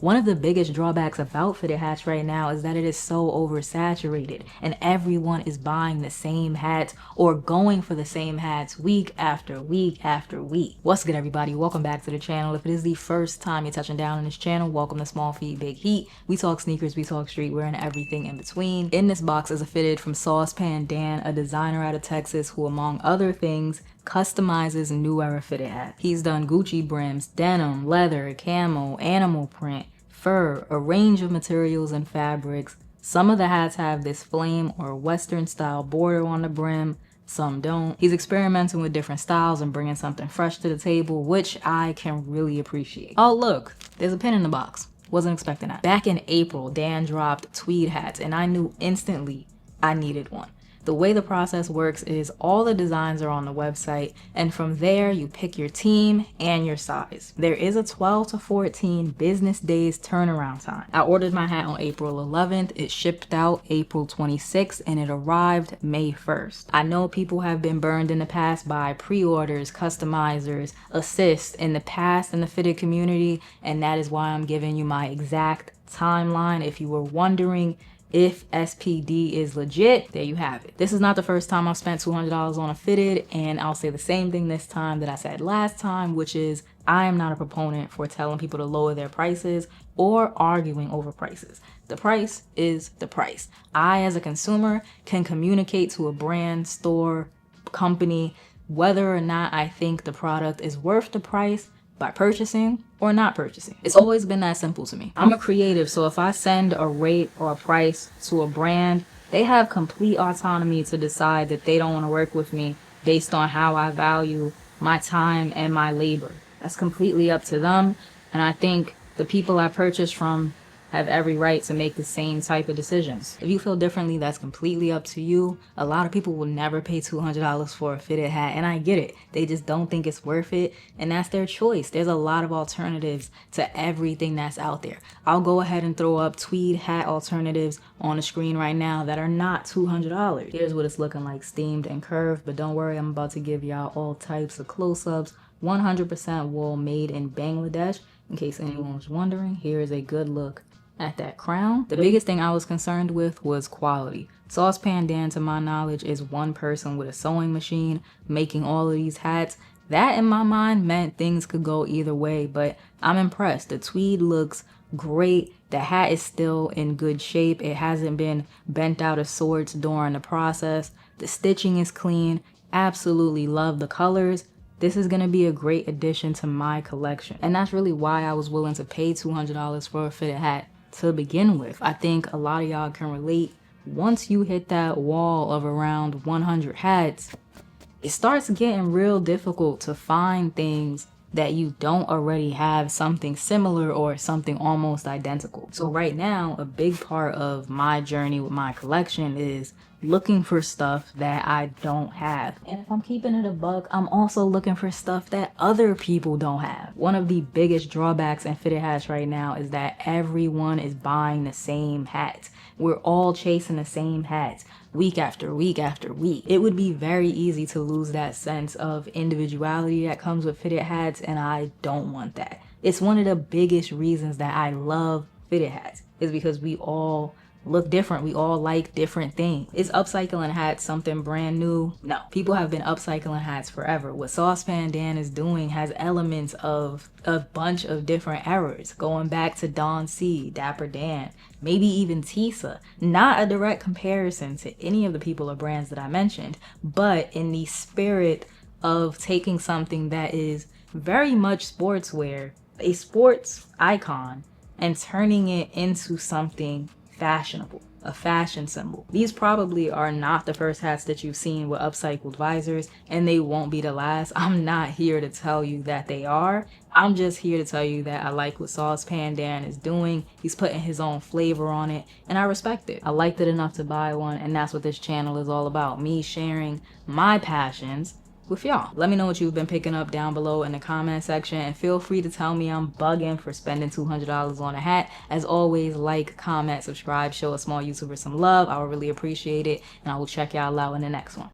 One of the biggest drawbacks about fitted hats right now is that it is so oversaturated and everyone is buying the same hats or going for the same hats week after week after week. What's good, everybody? Welcome back to the channel. If it is the first time you're touching down on this channel, welcome to Small Feet Big Heat. We talk sneakers, we talk streetwear, and everything in between. In this box is a fitted from Saucepan Dan, a designer out of Texas who, among other things, customizes new era fitted hats. He's done Gucci brims, denim, leather, camo, animal print, fur, a range of materials and fabrics. Some of the hats have this flame or western style border on the brim, some don't. He's experimenting with different styles and bringing something fresh to the table, which I can really appreciate. Oh look, there's a pin in the box. Wasn't expecting that. Back in April, Dan dropped tweed hats and I knew instantly I needed one. The way the process works is all the designs are on the website, and from there you pick your team and your size. There is a 12 to 14 business days turnaround time. I ordered my hat on April 11th, it shipped out April 26th, and it arrived May 1st. I know people have been burned in the past by pre-orders, customizers, assists in the past in the fitted community, and that is why I'm giving you my exact timeline. If you were wondering if SPD is legit, there you have it. This is not the first time I've spent $200 on a fitted, and I'll say the same thing this time that I said last time, which is I am not a proponent for telling people to lower their prices or arguing over prices. The price is the price. I, as a consumer, can communicate to a brand, store, company, whether or not I think the product is worth the price by purchasing or not purchasing. It's always been that simple to me. I'm a creative, so if I send a rate or a price to a brand, they have complete autonomy to decide that they don't want to work with me based on how I value my time and my labor. That's completely up to them, and I think the people I purchase from have every right to make the same type of decisions. If you feel differently, that's completely up to you. A lot of people will never pay $200 for a fitted hat, and I get it. They just don't think it's worth it, and that's their choice. There's a lot of alternatives to everything that's out there. I'll go ahead and throw up tweed hat alternatives on the screen right now that are not $200. Here's what it's looking like, steamed and curved, but don't worry, I'm about to give y'all all types of close-ups. 100% wool made in Bangladesh. In case anyone was wondering, here is a good look at that crown. The biggest thing I was concerned with was quality. Saucepan Dan, to my knowledge, is one person with a sewing machine making all of these hats. That, in my mind, meant things could go either way, but I'm impressed. The tweed looks great. The hat is still in good shape. It hasn't been bent out of sorts during the process. The stitching is clean. Absolutely love the colors. This is going to be a great addition to my collection. And that's really why I was willing to pay $200 for a fitted hat to begin with. I think a lot of y'all can relate. Once you hit that wall of around 100 hats, it starts getting real difficult to find things that you don't already have something similar or something almost identical. So right now, a big part of my journey with my collection is looking for stuff that I don't have. And if I'm keeping it a buck, I'm also looking for stuff that other people don't have. One of the biggest drawbacks in fitted hats right now is that everyone is buying the same hats. We're all chasing the same hats week after week after week. It would be very easy to lose that sense of individuality that comes with fitted hats, and I don't want that. It's one of the biggest reasons that I love fitted hats, is because we all look different. We all like different things. Is upcycling hats something brand new? No. People have been upcycling hats forever. What Saucepan Dan is doing has elements of a bunch of different eras, going back to Don C, Dapper Dan, maybe even Tisa. Not a direct comparison to any of the people or brands that I mentioned, but in the spirit of taking something that is very much sportswear, a sports icon, and turning it into something fashionable, a fashion symbol. These probably are not the first hats that you've seen with upcycled visors, and they won't be the last. I'm not here to tell you that they are. I'm just here to tell you that I like what Saucepan Dan is doing. He's putting his own flavor on it, and I respect it. I liked it enough to buy one, and that's what this channel is all about. Me sharing my passions with y'all. Let me know what you've been picking up down below in the comment section, and feel free to tell me I'm bugging for spending $200 on a hat. As always, like, comment, subscribe, show a small YouTuber some love. I would really appreciate it, and I will check y'all out in the next one.